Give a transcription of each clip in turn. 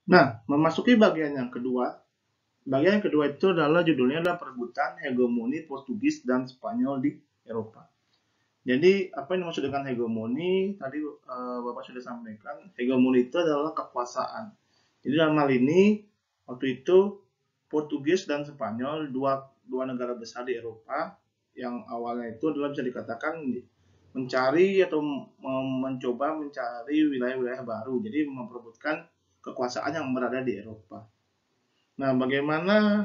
Nah, memasuki bagian yang kedua itu adalah judulnya adalah perebutan hegemoni Portugis dan Spanyol di Eropa. Jadi, apa yang dimaksud dengan hegemoni? Tadi Bapak sudah sampaikan, hegemoni itu adalah kekuasaan. Jadi dalam hal ini, waktu itu Portugis dan Spanyol, dua negara besar di Eropa, yang awalnya itu adalah bisa dikatakan mencari atau mencoba mencari wilayah-wilayah baru. Jadi memperebutkan kekuasaan yang berada di Eropa. Nah, bagaimana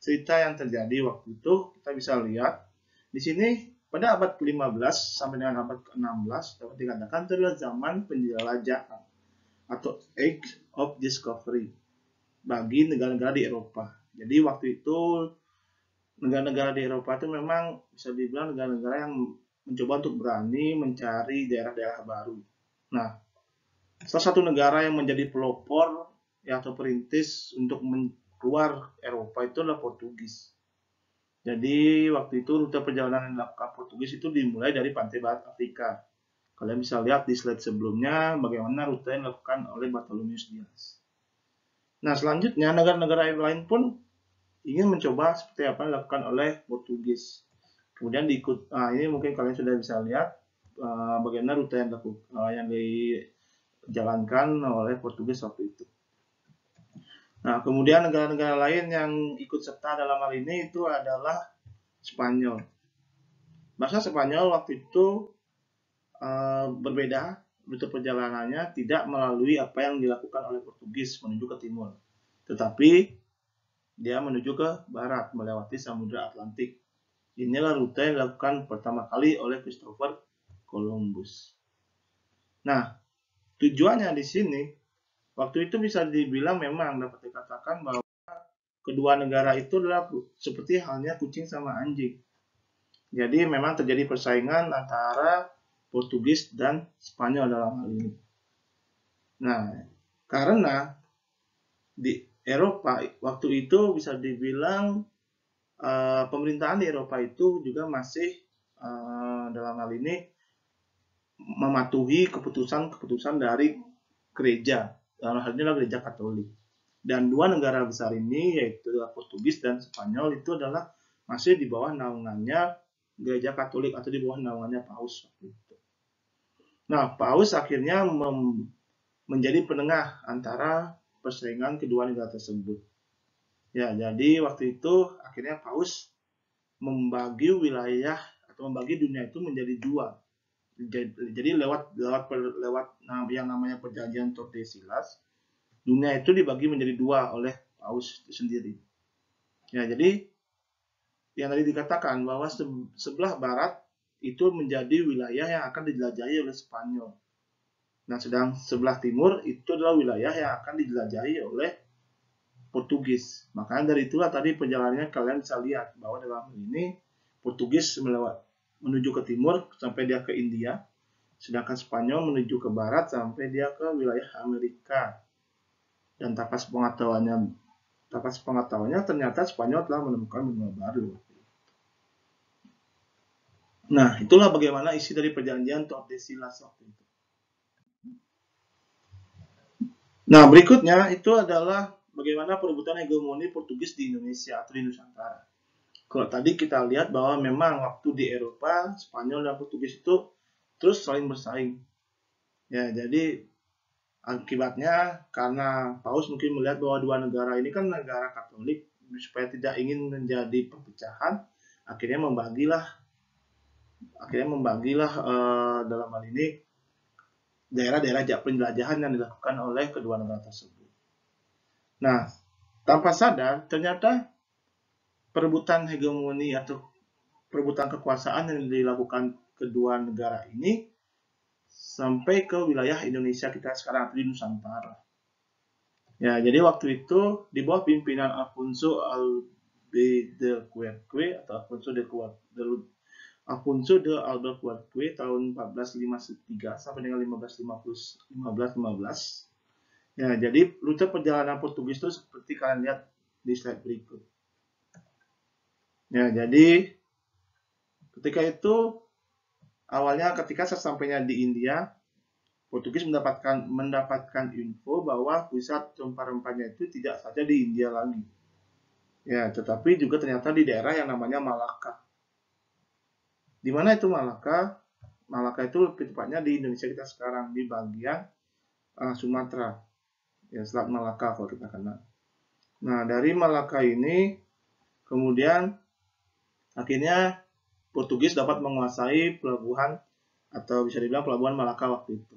cerita yang terjadi waktu itu? Kita bisa lihat di sini pada abad ke-15 sampai dengan abad ke-16 dapat dikatakan itu adalah zaman penjelajahan atau Age of Discovery bagi negara-negara di Eropa. Jadi waktu itu negara-negara di Eropa itu memang bisa dibilang negara-negara yang mencoba untuk berani mencari daerah-daerah baru. Nah, salah satu negara yang menjadi pelopor ya, atau perintis untuk keluar Eropa itu adalah Portugis. Jadi waktu itu rute perjalanan yang dilakukan Portugis itu dimulai dari pantai barat Afrika. Kalian bisa lihat di slide sebelumnya bagaimana rute yang dilakukan oleh Bartholomeus Dias. Nah, selanjutnya negara-negara lain pun ingin mencoba seperti apa yang dilakukan oleh Portugis. Kemudian ini mungkin kalian sudah bisa lihat bagaimana rute yang dijalankan oleh Portugis waktu itu. Nah, kemudian negara-negara lain yang ikut serta dalam hal ini itu adalah Spanyol. Bahasa Spanyol waktu itu berbeda, rute perjalanannya tidak melalui apa yang dilakukan oleh Portugis menuju ke timur, tetapi dia menuju ke barat melewati Samudra Atlantik. Inilah rute yang dilakukan pertama kali oleh Christopher Columbus. Nah, tujuannya di sini waktu itu bisa dibilang memang dapat dikatakan bahwa kedua negara itu adalah seperti halnya kucing sama anjing. Jadi memang terjadi persaingan antara Portugis dan Spanyol dalam hal ini. Nah, karena di Eropa waktu itu bisa dibilang pemerintahan di Eropa itu juga masih dalam hal ini mematuhi keputusan-keputusan dari gereja, dalam hal ini adalah gereja Katolik. Dan dua negara besar ini yaitu Portugis dan Spanyol itu adalah masih di bawah naungannya gereja Katolik atau di bawah naungannya Paus. Nah, Paus akhirnya menjadi penengah antara persaingan kedua negara tersebut. Ya, jadi waktu itu akhirnya Paus membagi wilayah atau membagi dunia itu menjadi dua. Jadi lewat yang namanya perjanjian Tordesillas, dunia itu dibagi menjadi dua oleh Paus itu sendiri. Ya, jadi yang tadi dikatakan bahwa sebelah barat itu menjadi wilayah yang akan dijelajahi oleh Spanyol. Nah, sedang sebelah timur itu adalah wilayah yang akan dijelajahi oleh Portugis. Makanya dari itulah tadi perjalanannya kalian bisa lihat bahwa dalam ini Portugis menuju ke timur sampai dia ke India, sedangkan Spanyol menuju ke barat sampai dia ke wilayah Amerika. Dan tanpa sepengetahuannya ternyata Spanyol telah menemukan benua baru. Nah, itulah bagaimana isi dari perjanjian Tordesillas waktu itu. Nah, berikutnya itu adalah bagaimana perebutan hegemoni Portugis di Indonesia atau di Nusantara. Kalau tadi kita lihat bahwa memang waktu di Eropa, Spanyol dan Portugis itu terus saling bersaing. Ya, jadi akibatnya karena Paus mungkin melihat bahwa dua negara ini kan negara Katolik, supaya tidak ingin menjadi perpecahan, akhirnya membagilah dalam hal ini daerah-daerah penjelajahan yang dilakukan oleh kedua negara tersebut. Nah, tanpa sadar ternyata perebutan hegemoni atau perebutan kekuasaan yang dilakukan kedua negara ini sampai ke wilayah Indonesia kita sekarang di Nusantara. Ya, jadi waktu itu di bawah pimpinan Alfonso Albuquerque atau Alfonso de Albuquerque tahun 1453 sampai dengan 1515. Ya, jadi rute perjalanan Portugis itu seperti kalian lihat di slide berikut. Ya, jadi ketika itu awalnya ketika sesampainya di India, Portugis mendapatkan info bahwa pusat rempah-rempahnya itu tidak saja di India lagi. Ya, tetapi juga ternyata di daerah yang namanya Malaka. Di mana itu Malaka? Malaka itu lebih tepatnya di Indonesia kita sekarang, di bagian Sumatera. Ya, Selat Malaka kalau kita kenal. Nah, dari Malaka ini kemudian akhirnya Portugis dapat menguasai pelabuhan atau bisa dibilang pelabuhan Malaka waktu itu.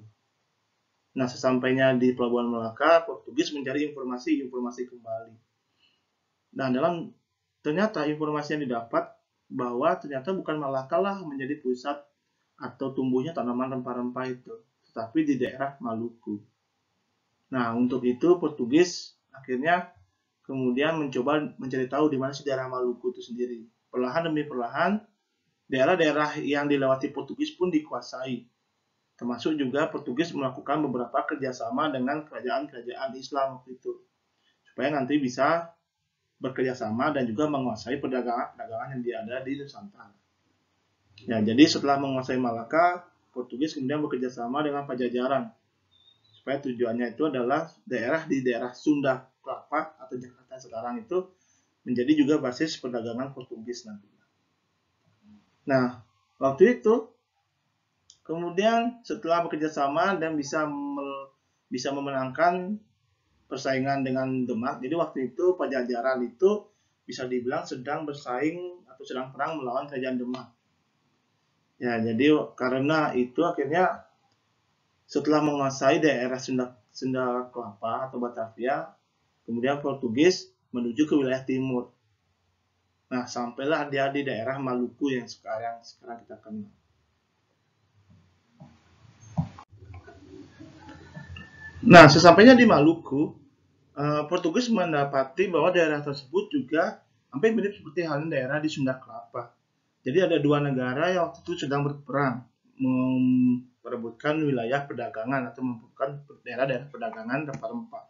Nah, sesampainya di pelabuhan Malaka, Portugis mencari informasi kembali. Nah, ternyata informasi yang didapat bahwa ternyata bukan Malaka lah menjadi pusat atau tumbuhnya tanaman rempah-rempah itu, tetapi di daerah Maluku. Nah, untuk itu Portugis akhirnya kemudian mencoba mencari tahu di mana sih daerah Maluku itu sendiri. Perlahan demi perlahan, daerah-daerah yang dilewati Portugis pun dikuasai. Termasuk juga Portugis melakukan beberapa kerjasama dengan kerajaan-kerajaan Islam waktu itu. Supaya nanti bisa bekerjasama dan juga menguasai perdagangan yang ada di Nusantara. Ya, jadi setelah menguasai Malaka, Portugis kemudian bekerjasama dengan Pajajaran. Supaya tujuannya itu adalah di daerah Sunda Kelapa atau Jakarta sekarang itu menjadi juga basis perdagangan Portugis nantinya. Nah, waktu itu kemudian setelah bekerja sama dan bisa memenangkan persaingan dengan Demak, jadi waktu itu Pajajaran itu bisa dibilang sedang bersaing atau sedang perang melawan Kerajaan Demak. Ya, jadi karena itu akhirnya setelah menguasai daerah Sunda Kelapa atau Batavia, kemudian Portugis menuju ke wilayah timur. Nah, sampailah dia di daerah Maluku yang sekarang kita kenal. Nah, sesampainya di Maluku, Portugis mendapati bahwa daerah tersebut juga hampir mirip seperti halnya daerah di Sunda Kelapa. Jadi ada dua negara yang waktu itu sedang berperang memperebutkan wilayah perdagangan atau memperebutkan daerah-daerah perdagangan rempah-rempah.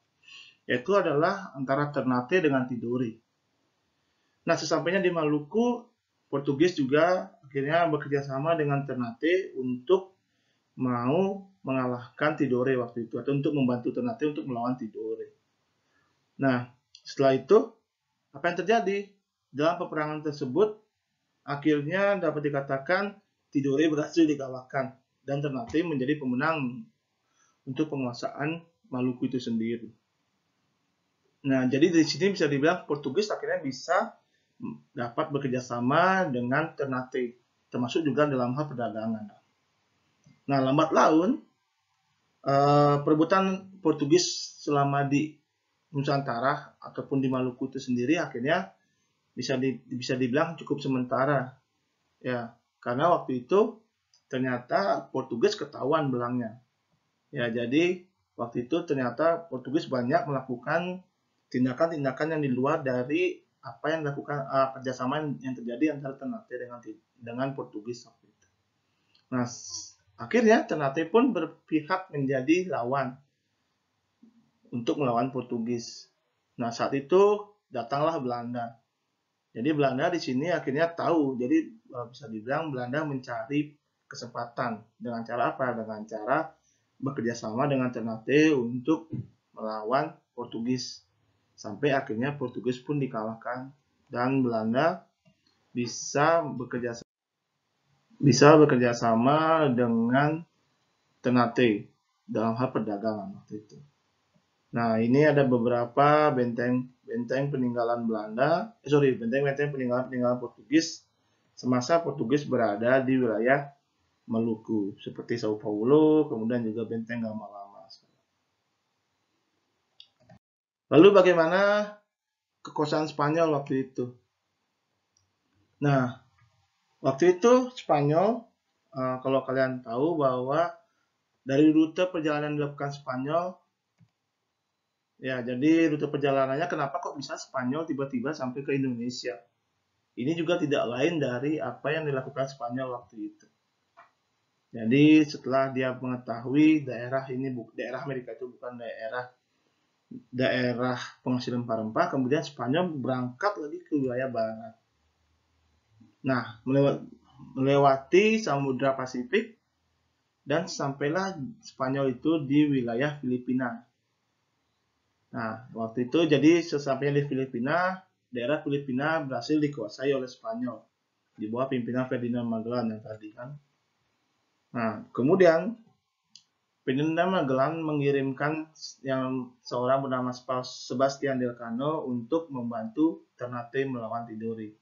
Yaitu adalah antara Ternate dengan Tidore. Nah, sesampainya di Maluku, Portugis juga akhirnya bekerja sama dengan Ternate untuk mau mengalahkan Tidore waktu itu, atau untuk membantu Ternate untuk melawan Tidore. Nah, setelah itu, apa yang terjadi? Dalam peperangan tersebut, akhirnya dapat dikatakan Tidore berhasil dikalahkan, dan Ternate menjadi pemenang untuk penguasaan Maluku itu sendiri. Nah, jadi di sini bisa dibilang Portugis akhirnya bisa dapat bekerja sama dengan Ternate, termasuk juga dalam hal perdagangan. Nah, lambat laun, perebutan Portugis selama di Nusantara ataupun di Maluku itu sendiri akhirnya bisa dibilang cukup sementara, ya, karena waktu itu ternyata Portugis ketahuan belangnya. Ya, jadi waktu itu ternyata Portugis banyak melakukan tindakan-tindakan yang di luar dari apa yang dilakukan kerjasama yang terjadi antara Ternate dengan Portugis waktu itu. Nah, akhirnya Ternate pun berpihak menjadi lawan untuk melawan Portugis. Nah, saat itu datanglah Belanda. Jadi Belanda di sini akhirnya tahu. Jadi bisa dibilang Belanda mencari kesempatan dengan cara apa? Dengan cara bekerja sama dengan Ternate untuk melawan Portugis. Sampai akhirnya Portugis pun dikalahkan dan Belanda bisa bekerja sama dengan Ternate dalam hal perdagangan waktu itu. Nah, ini ada beberapa benteng peninggalan benteng peninggalan Portugis semasa Portugis berada di wilayah Maluku, seperti Sao Paulo, kemudian juga benteng Gamalama. Lalu bagaimana kekuasaan Spanyol waktu itu? Nah, waktu itu Spanyol, kalau kalian tahu bahwa dari rute perjalanan yang dilakukan Spanyol, ya, jadi rute perjalanannya kenapa kok bisa Spanyol tiba-tiba sampai ke Indonesia? Ini juga tidak lain dari apa yang dilakukan Spanyol waktu itu. Jadi setelah dia mengetahui daerah Amerika itu bukan daerah penghasil rempah-rempah, kemudian Spanyol berangkat lagi ke wilayah barat. Nah, melewati Samudra Pasifik dan sampailah Spanyol itu di wilayah Filipina. Nah, waktu itu jadi sesampainya di Filipina, daerah Filipina berhasil dikuasai oleh Spanyol di bawah pimpinan Ferdinand Magellan yang tadi kan. Nah, kemudian Ferdinand Magellan mengirimkan yang seorang bernama Sebastian Elcano untuk membantu Ternate melawan Tidore.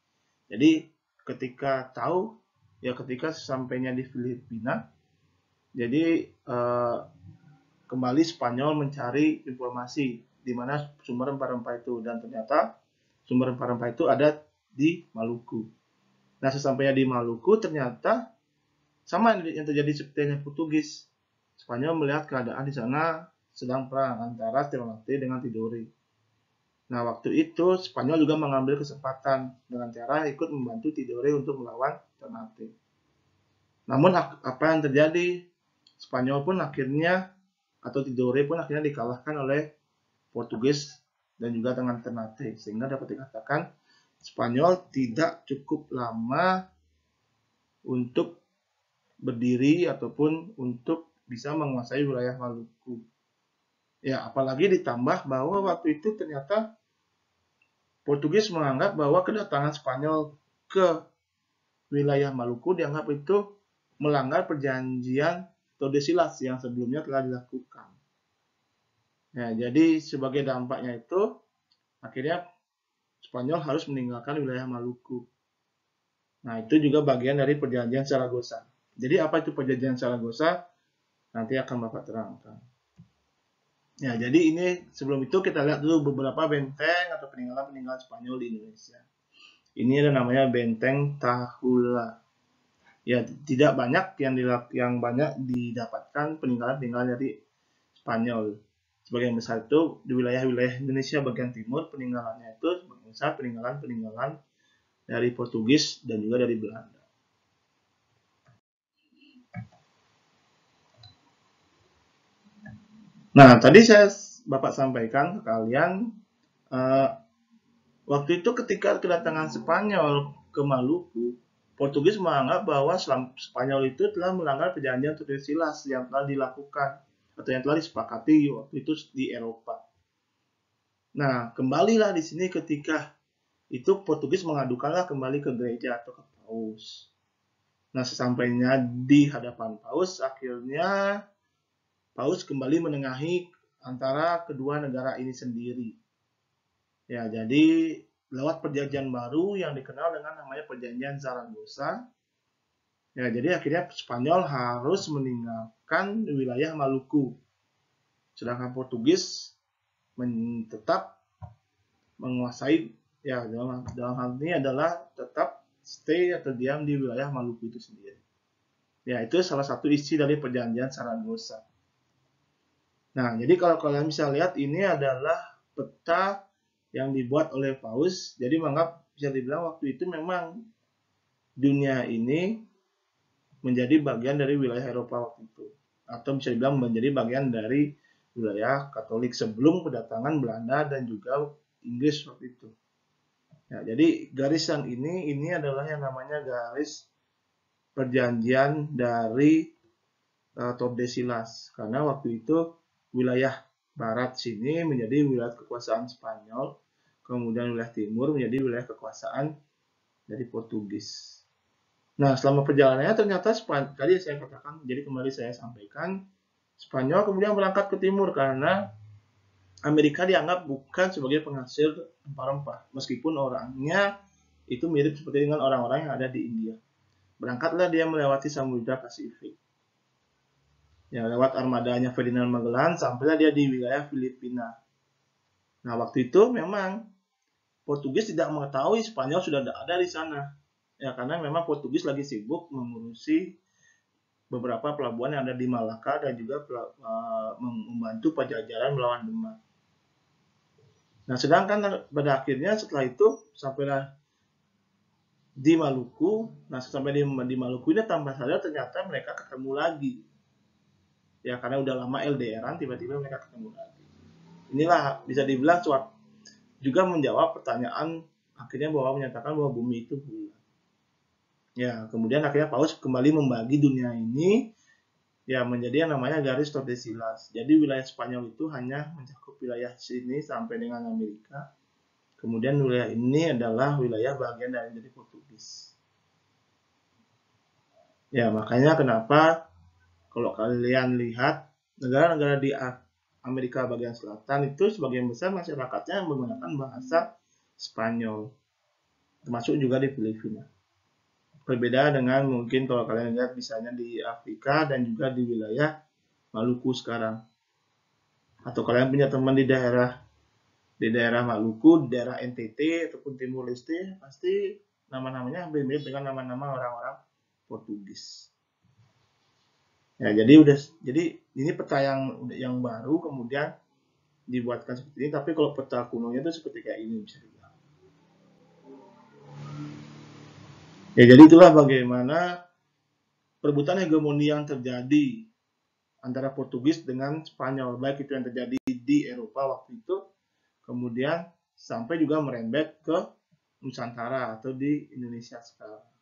Jadi ketika sesampainya di Filipina, jadi kembali Spanyol mencari informasi di mana sumber rempah-rempah itu, dan ternyata sumber rempah-rempah itu ada di Maluku. Nah, sesampainya di Maluku ternyata sama yang terjadi seperti yang Portugis. Spanyol melihat keadaan di sana sedang perang antara Ternate dengan Tidore. Nah, waktu itu Spanyol juga mengambil kesempatan dengan cara ikut membantu Tidore untuk melawan Ternate. Namun apa yang terjadi? Spanyol pun akhirnya, atau Tidore pun akhirnya dikalahkan oleh Portugis dan juga dengan Ternate, sehingga dapat dikatakan Spanyol tidak cukup lama untuk berdiri ataupun untuk bisa menguasai wilayah Maluku. Ya, apalagi ditambah bahwa waktu itu ternyata Portugis menganggap bahwa kedatangan Spanyol ke wilayah Maluku dianggap itu melanggar perjanjian Tordesillas yang sebelumnya telah dilakukan. Ya, jadi sebagai dampaknya itu akhirnya Spanyol harus meninggalkan wilayah Maluku. Nah, itu juga bagian dari perjanjian Zaragoza. Jadi apa itu perjanjian Zaragoza? Nanti akan Bapak terangkan. Ya, jadi ini sebelum itu kita lihat dulu beberapa benteng atau peninggalan-peninggalan Spanyol di Indonesia. Ini ada namanya Benteng Tahula. Ya, tidak banyak yang banyak didapatkan peninggalan-peninggalan dari Spanyol. Sebagian besar itu di wilayah-wilayah Indonesia bagian timur, peninggalannya itu sebagian besar peninggalan-peninggalan dari Portugis dan juga dari Belanda. Nah, tadi Bapak sampaikan ke kalian, waktu itu ketika kedatangan Spanyol ke Maluku, Portugis menganggap bahwa Spanyol itu telah melanggar perjanjian Tordesillas yang telah dilakukan atau yang telah disepakati waktu itu di Eropa. Nah, kembalilah di sini ketika itu Portugis mengadukanlah kembali ke gereja atau ke Paus. Nah, sesampainya di hadapan Paus, akhirnya Paus kembali menengahi antara kedua negara ini sendiri. Ya, jadi lewat perjanjian baru yang dikenal dengan namanya perjanjian Zaragoza. Ya, jadi akhirnya Spanyol harus meninggalkan wilayah Maluku. Sedangkan Portugis tetap menguasai, ya dalam hal ini adalah tetap stay atau diam di wilayah Maluku itu sendiri. Ya, itu salah satu isi dari perjanjian Zaragoza. Nah, jadi kalau kalian bisa lihat ini adalah peta yang dibuat oleh Paus. Jadi bisa dibilang waktu itu memang dunia ini menjadi bagian dari wilayah Eropa waktu itu, atau bisa dibilang menjadi bagian dari wilayah Katolik sebelum kedatangan Belanda dan juga Inggris waktu itu. Ya, jadi garisan ini adalah yang namanya garis perjanjian dari Tordesillas, karena waktu itu wilayah barat sini menjadi wilayah kekuasaan Spanyol, kemudian wilayah timur menjadi wilayah kekuasaan dari Portugis. Nah, selama perjalanannya ternyata tadi saya katakan, jadi kembali saya sampaikan, Spanyol kemudian berangkat ke timur karena Amerika dianggap bukan sebagai penghasil rempah-rempah, meskipun orangnya itu mirip seperti dengan orang-orang yang ada di India. Berangkatlah dia melewati Samudra Pasifik. Ya, lewat armadanya Ferdinand Magellan, sampailah dia di wilayah Filipina. Nah, waktu itu memang Portugis tidak mengetahui Spanyol sudah ada di sana. Ya, karena memang Portugis lagi sibuk mengurusi beberapa pelabuhan yang ada di Malaka dan juga membantu pajajaran melawan Demak. Nah, sedangkan pada akhirnya setelah itu sampailah di Maluku. Nah, sampai di Maluku ini tanpa sadar ternyata mereka ketemu lagi. Ya, karena udah lama LDRan, tiba-tiba mereka ketemu lagi. Inilah bisa dibilang juga menjawab pertanyaan akhirnya bahwa menyatakan bahwa bumi itu bulat. Ya, kemudian akhirnya Paus kembali membagi dunia ini ya menjadi yang namanya garis Tordesillas. Jadi wilayah Spanyol itu hanya mencakup wilayah sini sampai dengan Amerika. Kemudian wilayah ini adalah wilayah bagian dari Portugis. Ya, makanya kenapa kalau kalian lihat negara-negara di Amerika bagian selatan itu sebagian besar masyarakatnya menggunakan bahasa Spanyol, termasuk juga di Filipina. Berbeda dengan mungkin kalau kalian lihat misalnya di Afrika dan juga di wilayah Maluku sekarang. Atau kalian punya teman di daerah Maluku, di daerah NTT ataupun Timur Leste, pasti nama-namanya mirip dengan nama-nama orang-orang Portugis. Ya, jadi ini peta yang baru kemudian dibuatkan seperti ini, tapi kalau peta kunonya itu seperti kayak ini bisa dibilang. Ya, jadi itulah bagaimana perebutan hegemoni yang terjadi antara Portugis dengan Spanyol, baik itu yang terjadi di Eropa waktu itu, kemudian sampai juga merembet ke Nusantara atau di Indonesia sekarang.